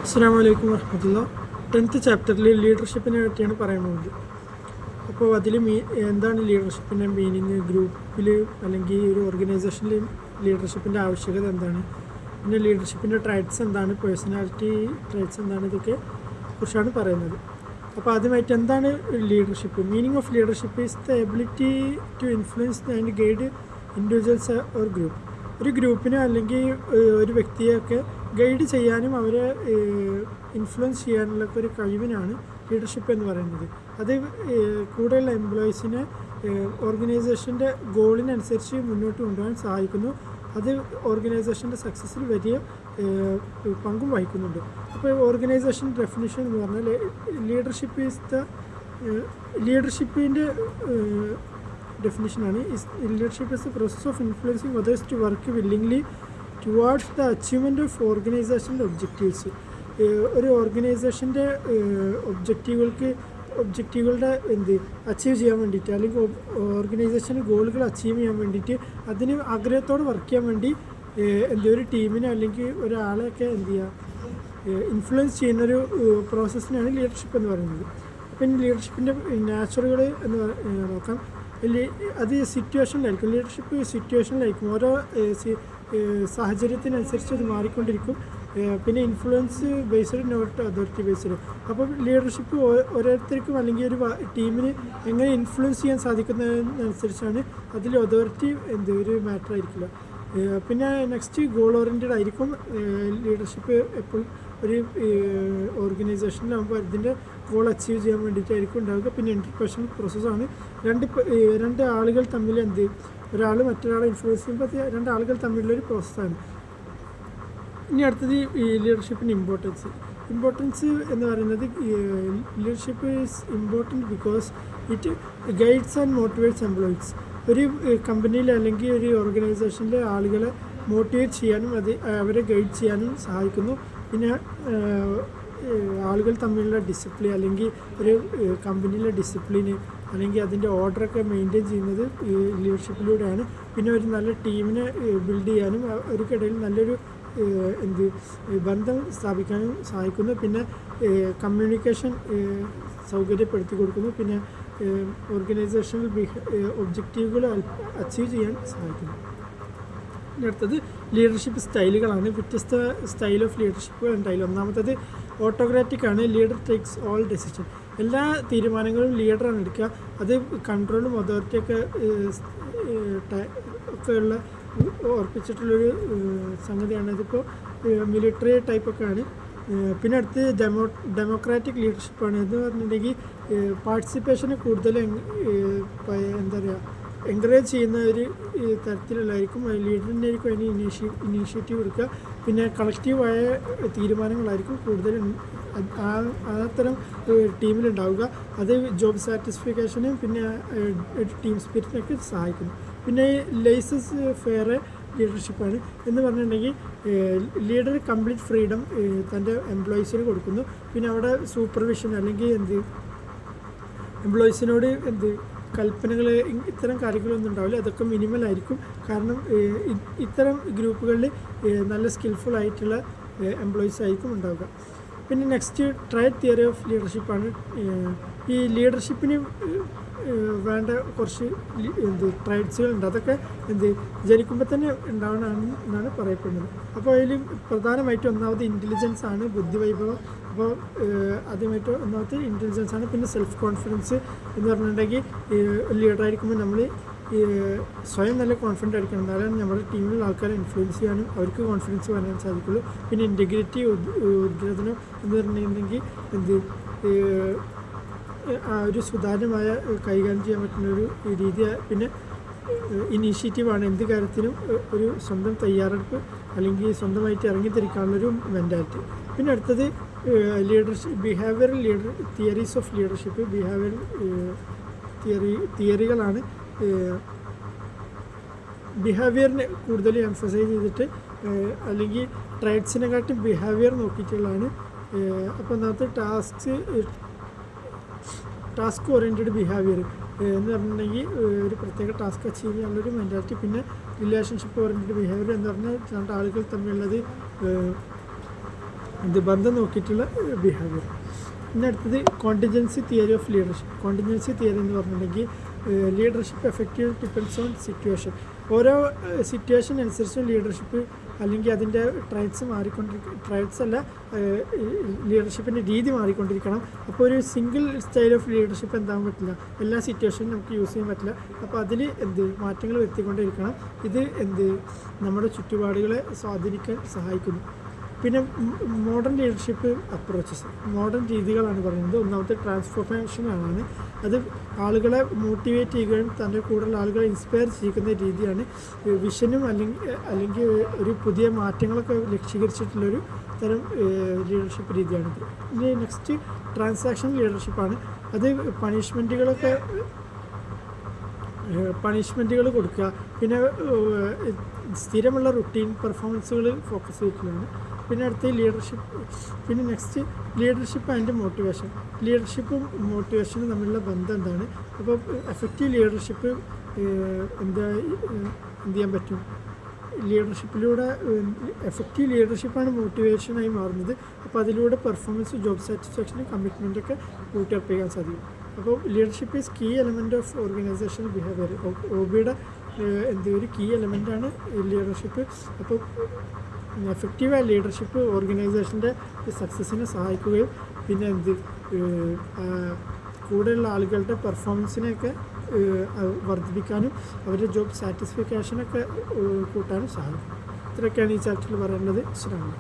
അസ്സലാമു അലൈക്കും വറഹ്മത്തുള്ളാഹി. 10th ചാപ്റ്ററിൽ ലീഡർഷിപ്പിനെ പറ്റിയാണ് പറയാൻ പോകുന്നത്. അപ്പോൾ അതിൽ എന്താണ് ലീഡർഷിപ്പിൻ്റെ മീനിങ്, ഗ്രൂപ്പിൽ അല്ലെങ്കിൽ ഒരു ഓർഗനൈസേഷനിൽ ലീഡർഷിപ്പിൻ്റെ ആവശ്യകത എന്താണ്, പിന്നെ ലീഡർഷിപ്പിൻ്റെ ട്രൈറ്റ്സ് എന്താണ്, പേഴ്സണാലിറ്റി ട്രൈറ്റ്സ് എന്താണ്, ഇതൊക്കെ കുറിച്ചാണ് പറയുന്നത്. അപ്പോൾ ആദ്യമായിട്ട് എന്താണ് leadership? Meaning of leadership is the ability to influence and guide individuals or group. ഒരു ഗ്രൂപ്പിനെ അല്ലെങ്കിൽ ഒരു വ്യക്തിയൊക്കെ ഗൈഡ് ചെയ്യാനും അവരെ ഇൻഫ്ലുവൻസ് ചെയ്യാനുള്ള ഒരു കഴിവിനാണ് ലീഡർഷിപ്പ് എന്ന് പറയുന്നത്. അത് കൂടുതൽ എംപ്ലോയീസിനെ ഓർഗനൈസേഷൻ്റെ ഗോളിനനുസരിച്ച് മുന്നോട്ട് കൊണ്ടുപോകാൻ സഹായിക്കുന്നു. അത് ഓർഗനൈസേഷൻ്റെ സക്സസ്സിൽ വലിയ പങ്കും വഹിക്കുന്നുണ്ട്. അപ്പോൾ ഓർഗനൈസേഷൻ ഡെഫിനിഷൻ എന്ന് പറഞ്ഞാൽ ലീഡർഷിപ്പിൻ്റെ ഡെഫിനിഷനാണ്. Leadership is the process of influencing others to work willingly towards the achievement of ഓർഗനൈസേഷൻ്റെ ഒബ്ജക്റ്റീവ്സ്. ഒരു ഓർഗനൈസേഷൻ്റെ ഒബ്ജക്റ്റീവുകളുടെ അച്ചീവ് ചെയ്യാൻ വേണ്ടിയിട്ട്, അല്ലെങ്കിൽ ഓർഗനൈസേഷൻ്റെ ഗോളുകൾ അച്ചീവ് ചെയ്യാൻ വേണ്ടിയിട്ട് അതിന് ആഗ്രഹത്തോടെ വർക്ക് ചെയ്യാൻ വേണ്ടി ഒരു ടീമിനെ അല്ലെങ്കിൽ ഒരാളെയൊക്കെ ഇൻഫ്ലുവൻസ് ചെയ്യുന്നൊരു പ്രോസസ്സിനാണ് ലീഡർഷിപ്പ് എന്ന് പറയുന്നത്. അപ്പം ലീഡർഷിപ്പിൻ്റെ നാച്ചുറലുകൾ എന്ന് നോക്കാം. അത് സിറ്റുവേഷനിലായിരിക്കും. ലീഡർഷിപ്പ് സിറ്റുവേഷനിലായിരിക്കും. ഓരോ സാഹചര്യത്തിനനുസരിച്ച് അത് മാറിക്കൊണ്ടിരിക്കും. പിന്നെ influence based not authority based. അപ്പം ലീഡർഷിപ്പ് ഓരോരുത്തർക്കും അല്ലെങ്കിൽ ഒരു ടീമിന് എങ്ങനെ ഇൻഫ്ലുവൻസ് ചെയ്യാൻ സാധിക്കുന്നതിനനുസരിച്ചാണ്. അതിൽ അതോറിറ്റി ഒരു മാറ്റർ ആയിരിക്കില്ല. പിന്നെ നെക്സ്റ്റ് ഗോൾ ഓറിയൻറ്റഡ് ആയിരിക്കും. ലീഡർഷിപ്പ് എപ്പോഴും ഒരു ഓർഗനൈസേഷനിലാകുമ്പോൾ അതിൻ്റെ ഗോൾ അച്ചീവ് ചെയ്യാൻ വേണ്ടിയിട്ടായിരിക്കും ഉണ്ടാവുക. പിന്നെ ഇന്റർപേഴ്സണൽ പ്രോസസ്സാണ്. രണ്ട് ആളുകൾ തമ്മിൽ ഒരാൾ മറ്റൊരാളെ ഇൻഫ്ലുവൻസ് ചെയ്യുമ്പോൾ രണ്ട് ആളുകൾ തമ്മിലുള്ളൊരു പ്രോസസ്സാണ്. ഇനി അടുത്തത് ഈ ലീഡർഷിപ്പിൻ്റെ ഇമ്പോർട്ടൻസ് എന്ന് പറയുന്നത്, leadership is important because it guides and motivates employees. ഒരു കമ്പനിയിൽ അല്ലെങ്കിൽ ഒരു ഓർഗനൈസേഷനിലെ ആളുകളെ മോട്ടിവേറ്റ് ചെയ്യാനും അവരെ ഗൈഡ് ചെയ്യാനും സഹായിക്കുന്നു. പിന്നെ ആളുകൾ തമ്മിലുള്ള ഡിസിപ്ലിൻ അല്ലെങ്കിൽ ഒരു കമ്പനിയിലെ ഡിസിപ്ലിന് അല്ലെങ്കിൽ അതിൻ്റെ ഓർഡറൊക്കെ മെയിൻറ്റെയിൻ ചെയ്യുന്നത് ലീഡർഷിപ്പിലൂടെയാണ്. പിന്നെ ഒരു നല്ല ടീമിനെ ബിൽഡ് ചെയ്യാനും അവർക്കിടയിൽ നല്ലൊരു ബന്ധം സ്ഥാപിക്കാനും സഹായിക്കുന്നു. പിന്നെ കമ്മ്യൂണിക്കേഷൻ സൗകര്യപ്പെടുത്തി കൊടുക്കുന്നു. പിന്നെ ഓർഗനൈസേഷണൽ ഒബ്ജക്റ്റീവുകൾ അച്ചീവ് ചെയ്യാൻ സഹായിക്കുന്നു. അടുത്തത് ലീഡർഷിപ്പ് സ്റ്റൈലുകളാണ്. വ്യത്യസ്ത സ്റ്റൈൽ ഓഫ് ലീഡർഷിപ്പ് ഉണ്ടായില്ല. ഒന്നാമത്തത് ഓട്ടോക്രാറ്റിക് ആണ്. Leader takes all decision. എല്ലാ തീരുമാനങ്ങളും ലീഡറാണ് എടുക്കുക. അത് കൺട്രോളും അതോറിറ്റിയൊക്കെ ഉള്ള ഉറപ്പിച്ചിട്ടുള്ളൊരു സംഗതിയാണ്. ഇതിപ്പോൾ മിലിറ്ററി ടൈപ്പൊക്കെ ആണ്. പിന്നെ അടുത്ത് ഡെമോക്രാറ്റിക് ലീഡർഷിപ്പാണ്. എന്ന് പറഞ്ഞിട്ടുണ്ടെങ്കിൽ പാർട്ടിസിപ്പേഷന് കൂടുതൽ എൻകറേജ് ചെയ്യുന്ന ഒരു തരത്തിലുള്ളതായിരിക്കും. ലീഡറിൻ്റെ ആയിരിക്കും അതിന് ഇനീഷ്യേറ്റീവ് എടുക്കുക. പിന്നെ കളക്റ്റീവായ തീരുമാനങ്ങളായിരിക്കും കൂടുതൽ അത്തരം ടീമിലുണ്ടാവുക. അത് ജോബ് സാറ്റിസ്ഫിക്കേഷനും പിന്നെ ടീം സ്പിരിറ്റിനൊക്കെ സഹായിക്കുന്നു. പിന്നെ ലൈസൻസ് ഫെയർ ലീഡർഷിപ്പാണ്. എന്ന് പറഞ്ഞിട്ടുണ്ടെങ്കിൽ ലീഡർ കംപ്ലീറ്റ് ഫ്രീഡം തൻ്റെ എംപ്ലോയീസിന് കൊടുക്കുന്നു. പിന്നെ അവിടെ സൂപ്പർവിഷൻ അല്ലെങ്കിൽ എംപ്ലോയീസിനോട് കൽപ്പനകൾ ഇത്തരം കാര്യങ്ങളൊന്നും ഉണ്ടാവില്ല. അതൊക്കെ മിനിമലായിരിക്കും. കാരണം ഇത്തരം ഗ്രൂപ്പുകളിൽ നല്ല സ്കിൽഫുൾ ആയിട്ടുള്ള എംപ്ലോയീസ് ആയിരിക്കും ഉണ്ടാവുക. പിന്നെ നെക്സ്റ്റ് ട്രൈഡ് തിയറി ഓഫ് ലീഡർഷിപ്പാണ്. ഈ ലീഡർഷിപ്പിന് വേണ്ട കുറച്ച് ട്രൈറ്റ്സുകളുണ്ട്. അതൊക്കെ ജനിക്കുമ്പോൾ തന്നെ ഉണ്ടാവണമെന്നാണ് പറയപ്പെടുന്നത്. അപ്പോൾ അതിൽ പ്രധാനമായിട്ടും ഒന്നാമത് ഇൻ്റലിജൻസ് ആണ്, ബുദ്ധിവൈഭവം. അപ്പോൾ ആദ്യമായിട്ട് ഒന്നാമത്തെ ഇൻ്റലിജൻസ് ആണ്. പിന്നെ സെൽഫ് കോൺഫിഡൻസ് എന്ന് പറഞ്ഞിട്ടുണ്ടെങ്കിൽ ലീഡറായിരിക്കുമ്പോൾ നമ്മൾ സ്വയം നല്ല കോൺഫിഡൻ്റ് ആയിരിക്കണം. എന്നാലാണ് നമ്മുടെ ടീമിലുള്ള ആൾക്കാരെ ഇൻഫ്ലുവൻസ് ചെയ്യാനും അവർക്ക് കോൺഫിഡൻസ് വരാൻ സാധിക്കുള്ളൂ. പിന്നെ ഇൻറ്റഗ്രിറ്റി, ഉദ്ഗ്രഥനം എന്ന് പറഞ്ഞിട്ടുണ്ടെങ്കിൽ ഒരു സുതാര്യമായ കൈകാര്യം ചെയ്യാൻ പറ്റുന്നൊരു രീതി. പിന്നെ ഇനീഷ്യേറ്റീവാണ്. എന്ത് കാര്യത്തിനും ഒരു സ്വന്തം തയ്യാറെടുപ്പ് അല്ലെങ്കിൽ സ്വന്തമായിട്ട് ഇറങ്ങിത്തിരിക്കാനുള്ളൊരു മെൻറ്റാലിറ്റി. പിന്നെ അടുത്തത് behavioural theories of leadership. Behavioural തിയറികളാണ്. ബിഹേവിയറിനെ കൂടുതൽ എംഫസൈസ് ചെയ്തിട്ട് അല്ലെങ്കിൽ ട്രൈറ്റ്സിനെക്കാട്ടും ബിഹേവിയർ നോക്കിയിട്ടുള്ളതാണ്. അപ്പോൾ ഒന്നാമത്തെ ടാസ്ക് ഓറിയൻറ്റഡ് ബിഹേവിയർ എന്ന് പറഞ്ഞിട്ടുണ്ടെങ്കിൽ ഒരു പ്രത്യേക ടാസ്ക് അച്ചീവ് ചെയ്യാനുള്ളൊരു മെൻറ്റാലിറ്റി. പിന്നെ റിലേഷൻഷിപ്പ് ഓറിയൻറ്റഡ് ബിഹേവിയർ എന്ന് പറഞ്ഞാൽ രണ്ട് ആളുകൾ തമ്മിലുള്ളത് ഇത് ബന്ധം നോക്കിയിട്ടുള്ള ബിഹേവിയർ. പിന്നെ അടുത്തത് contingency theory of leadership. Contingency theory എന്ന് പറഞ്ഞിട്ടുണ്ടെങ്കിൽ leadership effective depends on situation. ഓരോ സിറ്റുവേഷൻ അനുസരിച്ച് ലീഡർഷിപ്പ് അല്ലെങ്കിൽ അതിൻ്റെ ട്രയൽസ് അല്ല, ലീഡർഷിപ്പിൻ്റെ രീതി മാറിക്കൊണ്ടിരിക്കണം. അപ്പോൾ ഒരു സിംഗിൾ സ്റ്റൈൽ ഓഫ് ലീഡർഷിപ്പ് എന്താകാൻ പറ്റില്ല, എല്ലാ സിറ്റുവേഷനും നമുക്ക് യൂസ് ചെയ്യാൻ പറ്റില്ല. അപ്പോൾ അതിൽ മാറ്റങ്ങൾ വരുത്തിക്കൊണ്ടിരിക്കണം. ഇത് നമ്മുടെ ചുറ്റുപാടുകളെ സ്വാധീനിക്കാൻ സഹായിക്കുന്നു. പിന്നെ മോഡേൺ ലീഡർഷിപ്പ് അപ്രോച്ചസ്, മോഡേൺ രീതികളാണ് പറയുന്നത്. ഒന്നാമത്തെ ട്രാൻസ്ഫോർമേഷനാണ്. അത് ആളുകളെ മോട്ടിവേറ്റ് ചെയ്യുകയും തൻ്റെ കൂടെയുള്ള ആളുകളെ ഇൻസ്പയർ ചെയ്യിക്കുന്ന രീതിയാണ്. വിഷനും അല്ലെങ്കിൽ ഒരു പുതിയ മാറ്റങ്ങളൊക്കെ ലക്ഷ്യീകരിച്ചിട്ടുള്ളൊരു തരം ലീഡർഷിപ്പ് രീതിയാണിത്. ഇനി നെക്സ്റ്റ് ട്രാൻസാക്ഷൻ ലീഡർഷിപ്പാണ്. അത് പണിഷ്മെൻറ്റുകൾ കൊടുക്കുക, പിന്നെ സ്ഥിരമുള്ള റുട്ടീൻ പെർഫോമൻസുകൾ ഫോക്കസ് ചെയ്തിട്ടുള്ളതാണ്. പിന്നെ അടുത്ത നെക്സ്റ്റ് ലീഡർഷിപ്പ് ആൻഡ് മോട്ടിവേഷൻ. ലീഡർഷിപ്പും മോട്ടിവേഷനും തമ്മിലുള്ള ബന്ധം എന്താണ്? അപ്പോൾ എഫക്റ്റീവ് ലീഡർഷിപ്പ് എന്ത് ചെയ്യാൻ പറ്റും? ലീഡർഷിപ്പിലൂടെ എഫക്റ്റീവ് ലീഡർഷിപ്പാണ് മോട്ടിവേഷനായി മാറുന്നത്. അപ്പോൾ അതിലൂടെ പെർഫോമൻസ്, ജോബ് സാറ്റിസ്ഫാക്ഷനും കമ്മിറ്റ്മെൻറ്റൊക്കെ കൂട്ടിയുറപ്പിക്കാൻ സാധിക്കും. അപ്പോൾ leadership is key element of organisation behaviour. OBയുടെ ഒരു കീ എലമെൻറ്റാണ് ലീഡർഷിപ്പ്. അപ്പോൾ എഫക്റ്റീവായ ലീഡർഷിപ്പ് ഓർഗനൈസേഷൻ്റെ സക്സസ്സിനെ സഹായിക്കുകയും പിന്നെ കൂടെയുള്ള ആളുകളുടെ പെർഫോമൻസിനെയൊക്കെ വർദ്ധിപ്പിക്കാനും അവരുടെ ജോബ് സാറ്റിസ്ഫാക്ഷനൊക്കെ കൂട്ടാനും സഹായിക്കും. ഇത്രയൊക്കെയാണ് ഈ ചാപ്റ്ററിൽ പറയുന്നത്. ശരിയാണ്.